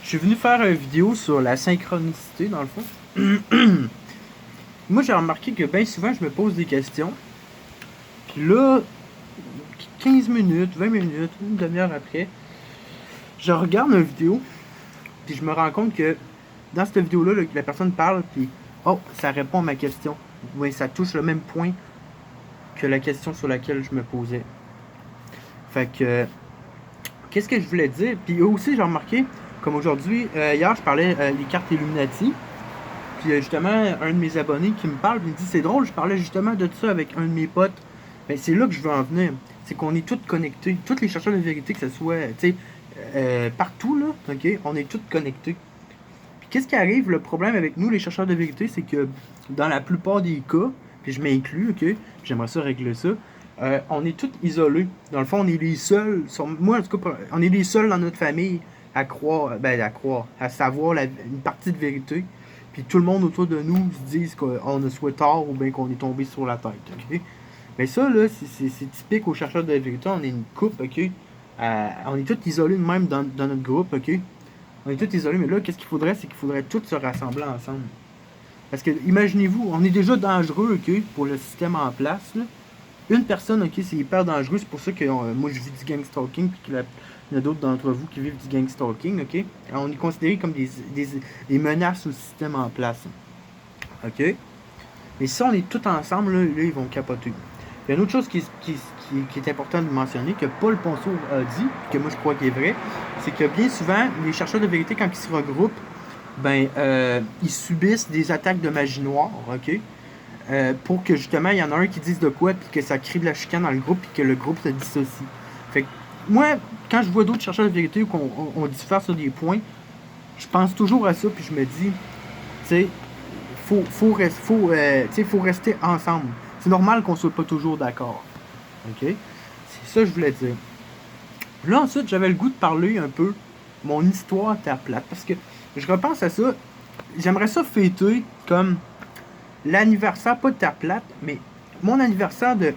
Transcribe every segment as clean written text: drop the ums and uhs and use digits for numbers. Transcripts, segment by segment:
Je suis venu faire une vidéo sur la synchronicité, dans le fond. Moi, j'ai remarqué que bien souvent, je me pose des questions. Puis là, 15 minutes, 20 minutes, une demi-heure après, je regarde une vidéo. Puis je me rends compte que dans cette vidéo-là, la personne parle, puis oh, ça répond à ma question. Oui, ça touche le même point que la question sur laquelle je me posais. Fait que, qu'est-ce que je voulais dire? Puis eux aussi, j'ai remarqué, comme aujourd'hui, hier, je parlais des cartes Illuminati. Puis justement, un de mes abonnés qui me parle, il me dit c'est drôle, je parlais justement de ça avec un de mes potes. Ben, c'est là que je veux en venir. C'est qu'on est tous connectés. Tous les chercheurs de vérité, que ce soit partout, là, ok, on est tous connectés. Puis qu'est-ce qui arrive? Le problème avec nous, les chercheurs de vérité, c'est que dans la plupart des cas, puis je m'inclus, ok, j'aimerais ça régler ça, on est tous isolés. Dans le fond, on est les seuls, moi en tout cas, on est les seuls dans notre famille à croire, à savoir une partie de vérité. Puis tout le monde autour de nous se dit qu'on a soit tort ou bien qu'on est tombé sur la tête, ok? Mais ça, là, c'est typique aux chercheurs de la vérité. On est une coupe, ok? On est tous isolés de même dans notre groupe, ok? On est tous isolés, mais là, qu'est-ce qu'il faudrait? C'est qu'il faudrait tous se rassembler ensemble. Parce que, imaginez-vous, on est déjà dangereux, ok? Pour le système en place, là. Une personne, ok, c'est hyper dangereux. C'est pour ça que moi, je vis du gang stalking, puis qu'il y en a d'autres d'entre vous qui vivent du gang stalking, ok? Alors, on est considéré comme des menaces au système en place. Ok? Mais si on est tous ensemble, là, ils vont capoter. Il y a une autre chose qui est importante de mentionner, que Paul Ponceau a dit, que moi je crois qu'il est vrai, c'est que bien souvent, les chercheurs de vérité, quand ils se regroupent, ben, ils subissent des attaques de magie noire, ok? Pour que justement, il y en a un qui dise de quoi, puis que ça crée de la chicane dans le groupe, puis que le groupe se dissocie. Fait que, moi, quand je vois d'autres chercheurs de vérité ou qu'on diffère sur des points, je pense toujours à ça, puis je me dis, tu sais, faut rester ensemble. C'est normal qu'on soit pas toujours d'accord. Ok? C'est ça que je voulais dire. Là, ensuite, j'avais le goût de parler un peu mon histoire Terre plate. Parce que je repense à ça. J'aimerais ça fêter comme l'anniversaire, pas de Terre plate, mais mon anniversaire de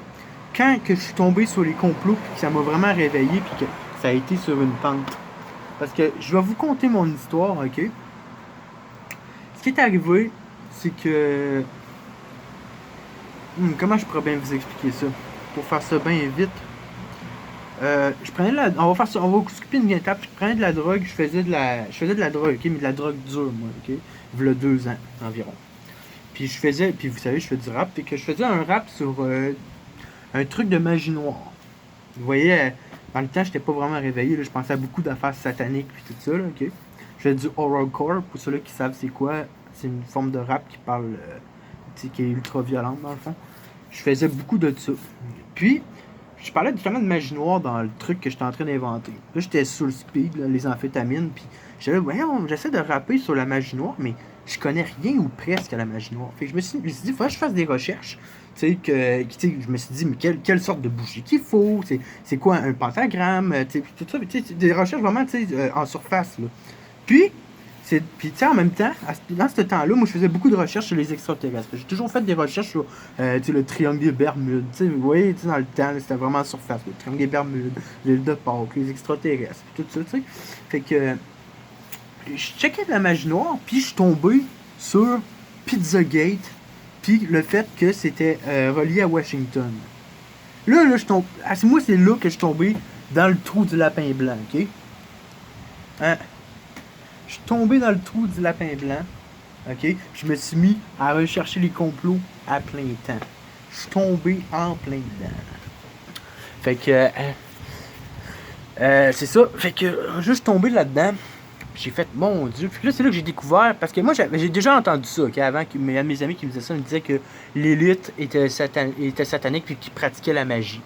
quand que je suis tombé sur les complots, puis que ça m'a vraiment réveillé, puis que ça a été sur une pente. Parce que je vais vous conter mon histoire, ok? Ce qui est arrivé, c'est que... comment je pourrais bien vous expliquer ça? Pour faire ça bien vite. Je prenais de la... On va s'occuper d'une étape. Je prenais de la drogue, je faisais de la drogue, ok? Mais de la drogue dure, moi, ok? Il y a 2 ans, environ. Puis vous savez, je fais du rap, puis que je faisais un rap sur un truc de magie noire. Vous voyez, dans le temps, j'étais pas vraiment réveillé, là, je pensais à beaucoup d'affaires sataniques, puis tout ça, là, ok? Je fais du horrorcore, pour ceux-là qui savent c'est quoi. C'est une forme de rap qui parle, qui est ultra violente, dans le fond. Je faisais beaucoup de ça. Puis, je parlais justement de magie noire dans le truc que j'étais en train d'inventer. Là, j'étais sur le speed, là, les amphétamines, puis j'essaie de rapper sur la magie noire, mais je connais rien ou presque à la magie noire. Fait que je me suis dit, il faudrait que je fasse des recherches. Tu sais, je me suis dit, mais quelle sorte de bougie qu'il faut? C'est quoi un pentagramme? Tout ça, des recherches vraiment en surface. Là. Puis, en même temps, dans ce temps-là, moi, je faisais beaucoup de recherches sur les extraterrestres. J'ai toujours fait des recherches sur le triangle des Bermudes. Vous voyez, dans le temps, c'était vraiment en surface. Le triangle des Bermudes, l'île de Pâques, les extraterrestres, tout ça, tu sais. Fait que je checkais de la magie noire, puis je suis tombé sur Pizzagate, puis le fait que c'était relié à Washington. Là, je tombe. Moi, c'est là que je suis tombé dans le trou du lapin blanc, ok? Hein? Je suis tombé dans le trou du lapin blanc, ok? Je me suis mis à rechercher les complots à plein temps. Je suis tombé en plein dedans. Fait que... c'est ça. Fait que juste tombé là-dedans. J'ai fait, mon Dieu. Puis là, c'est là que j'ai découvert. Parce que moi, j'ai déjà entendu ça. Okay, avant, mes amis qui me disaient ça me disaient que l'élite était satanique puis qu'ils pratiquait la magie.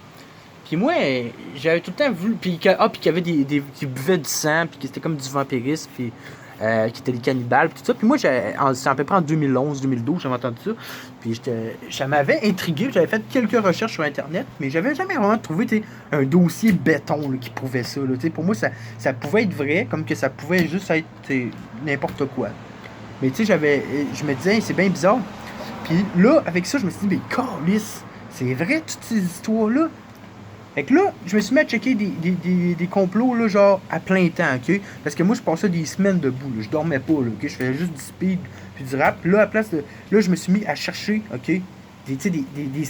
Puis moi, j'avais tout le temps voulu. Puis qu'il y avait qui buvaient du sang, puis qui c'était comme du vampirisme, puis qui étaient des cannibales, puis tout ça. Puis moi, c'est à peu près en 2011-2012, j'avais entendu ça. Puis ça m'avait intrigué. J'avais fait quelques recherches sur Internet, mais j'avais jamais vraiment trouvé un dossier béton là, qui prouvait ça. Là, pour moi, ça pouvait être vrai, comme que ça pouvait juste être n'importe quoi. Mais tu sais, je me disais, c'est bien bizarre. Puis là, avec ça, je me suis dit, mais câlisse, c'est vrai, toutes ces histoires-là. Fait que là, je me suis mis à checker des complots, là, genre, à plein temps, ok? Parce que moi, je passais des semaines debout, là. Je dormais pas, là, ok? Je faisais juste du speed puis du rap. Puis là, à place de... Là, je me suis mis à chercher, ok? Des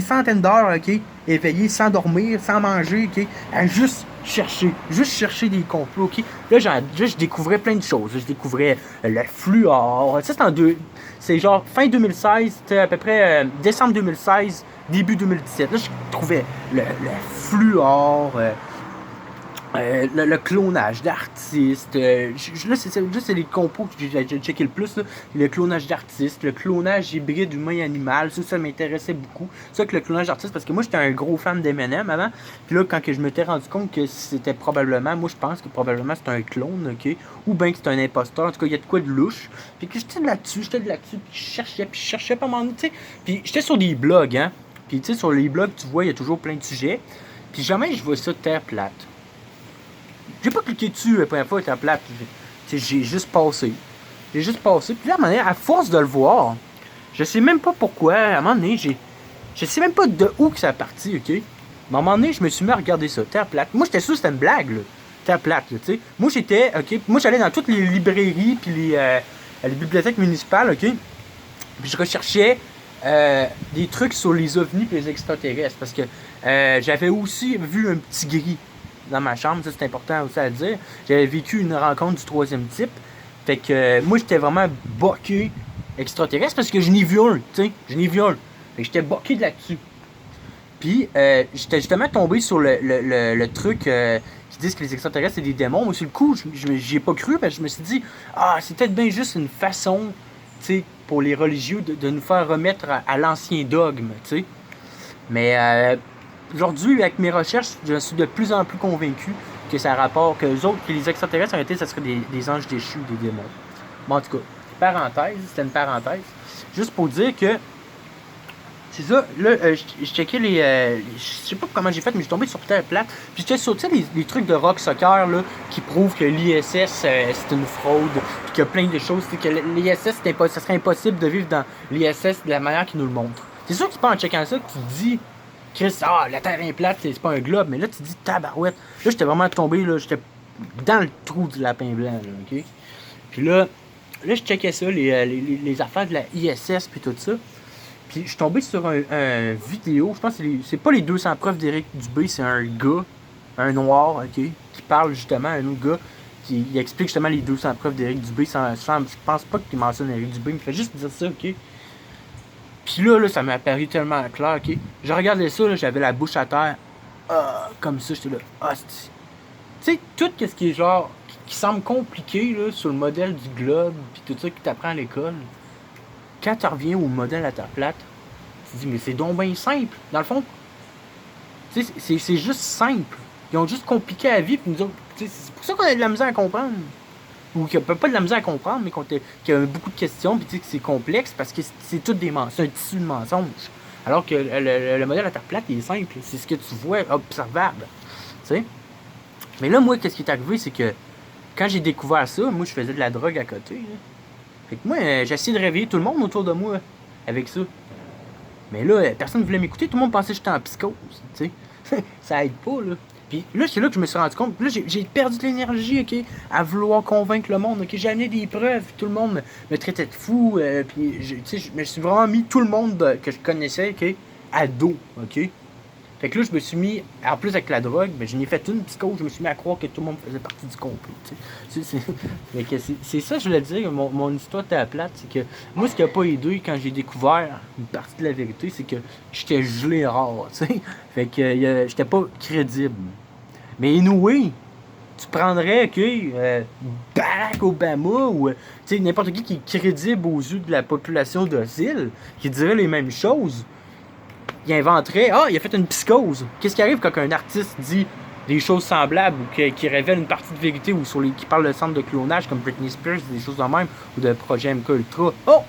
centaines d'heures, ok? Éveillé, sans dormir, sans manger, ok? À juste chercher des complots, ok? Là, je découvrais plein de choses. Je découvrais le fluor. Ça, c'est genre fin 2016, c'était à peu près décembre 2016, début 2017. Là, je trouvais le fluor, le clonage d'artistes. Là, c'est les compos que j'ai checké le plus. Là. Le clonage d'artistes, le clonage hybride humain-animal. Ça m'intéressait beaucoup. Ça que le clonage d'artistes, parce que moi, j'étais un gros fan d'Eminem avant. Puis là, quand que je m'étais rendu compte que c'était probablement, moi, je pense que probablement c'est un clone, ok? Ou bien que c'est un imposteur. En tout cas, il y a de quoi de louche. Puis que j'étais là-dessus, puis je cherchais pas mon, tu sais. Puis j'étais sur des blogs, hein. Puis tu sais, sur les blogs, tu vois, il y a toujours plein de sujets. Puis jamais je vois ça terre plate. J'ai pas cliqué dessus la première fois, il était plate. J'ai juste passé. J'ai juste passé. Puis là, à un moment donné, à force de le voir, je sais même pas pourquoi. À un moment donné, je sais même pas de où que ça a parti, ok? Mais à un moment donné, je me suis mis à regarder ça. Terre plate. Moi, j'étais sûr que c'était une blague, là. Terre plate, tu sais. Moi, j'étais, ok? Moi, j'allais dans toutes les librairies puis les bibliothèques municipales, ok? Puis je recherchais des trucs sur les ovnis et les extraterrestres. Parce que j'avais aussi vu un petit gris dans ma chambre, ça c'est important aussi à dire. J'avais vécu une rencontre du troisième type. Fait que moi j'étais vraiment boqué extraterrestre parce que je n'ai vu un, tu sais. Je n'ai vu un. Fait que j'étais boqué de là-dessus. Puis j'étais justement tombé sur le truc qui disent que les extraterrestres c'est des démons. Moi sur le coup, j'y ai pas cru parce que je me suis dit, ah, c'est peut-être bien juste une façon, tu sais, pour les religieux de nous faire remettre à l'ancien dogme, tu sais. Mais aujourd'hui, avec mes recherches, je suis de plus en plus convaincu que ça rapporte que les extraterrestres en réalité, ça serait des anges déchus, des démons. Bon, en tout cas, c'était une parenthèse. Juste pour dire que c'est ça, là, je checkais je sais pas comment j'ai fait, mais j'ai tombé sur Terre plate. Puis j'étais sur, tu sais, les trucs de rock soccer, là, qui prouvent que l'ISS, c'est une fraude, puis qu'il y a plein de choses. Que l'ISS, ça serait impossible de vivre dans l'ISS de la manière qu'ils nous le montrent. C'est sûr que c'est pas en checkant ça que tu dis, Chris, la Terre est plate, c'est pas un globe, mais là, tu dis tabarouette. Là, j'étais vraiment tombé, là, j'étais dans le trou du lapin blanc, là, ok? Puis là, je checkais ça, les affaires de la ISS, puis tout ça. Puis je suis tombé sur un vidéo, je pense que c'est pas les 200 preuves d'Éric Dubé, c'est un gars, un noir, ok, qui parle justement, un autre gars, qui il explique justement les 200 preuves d'Éric Dubé, je pense pas qu'il mentionne Éric Dubé, mais il fait juste dire ça, ok. Puis là, ça m'a apparu tellement clair, ok. Je regardais ça, là, j'avais la bouche à terre, comme ça, j'étais là, tu sais, tout ce qui est genre, qui semble compliqué, là, sur le modèle du globe, puis tout ça que t'apprends à l'école, quand tu reviens au modèle à terre plate, tu te dis, mais c'est donc bien simple. Dans le fond, c'est juste simple. Ils ont juste compliqué la vie, puis nous autres, c'est pour ça qu'on a de la misère à comprendre. Ou qu'il n'y a pas de la misère à comprendre, mais qu'il y a beaucoup de questions, puis que c'est complexe, parce que c'est tout des mensonges, c'est un tissu de mensonges. Alors que le modèle à terre plate, il est simple. C'est ce que tu vois, observable. Tu sais? Mais là, moi, qu'est-ce qui est arrivé, c'est que quand j'ai découvert ça, moi, je faisais de la drogue à côté. Là. Fait que moi, j'ai essayé de réveiller tout le monde autour de moi avec ça. Mais là, personne ne voulait m'écouter. Tout le monde pensait que j'étais en psychose. Tu sais, ça aide pas, là. Puis là, c'est là que je me suis rendu compte. Là, j'ai perdu de l'énergie, ok, à vouloir convaincre le monde. Ok, j'ai amené des preuves. Tout le monde me traitait de fou. Puis, tu sais, je me suis vraiment mis tout le monde que je connaissais, ok, à dos, ok. Fait que là, je me suis mis, en plus avec la drogue, ben, je n'ai fait une psychose, je me suis mis à croire que tout le monde faisait partie du complot. C'est ça, je voulais dire, mon histoire était à plate, c'est que moi, ce qui n'a pas aidé quand j'ai découvert une partie de la vérité, c'est que j'étais gelé rare, tu sais. Fait que j'étais pas crédible. Mais anyway, tu prendrais, ok, Barack Obama ou n'importe qui est crédible aux yeux de la population docile, qui dirait les mêmes choses. Il inventerait, il a fait une psychose. Qu'est-ce qui arrive quand un artiste dit des choses semblables ou qui révèle une partie de vérité ou qui parle de centre de clonage comme Britney Spears, des choses de même, ou de projet MK Ultra? Oh!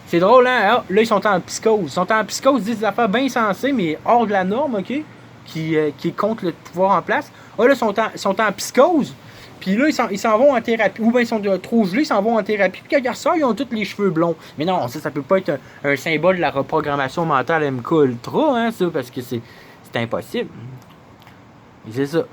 C'est drôle, hein? Là, ils sont en psychose. Ils sont en psychose, ils disent des affaires bien sensées, mais hors de la norme, ok? Qui est contre le pouvoir en place. Là, ils sont en psychose. Puis là, ils s'en vont en thérapie. Ou bien ils sont trop gelés, ils s'en vont en thérapie. Puis quand ils ressortent, ils ont tous les cheveux blonds. Mais non, ça peut pas être un symbole de la reprogrammation mentale MK Ultra, hein, ça, parce que c'est c'est impossible. Et c'est ça.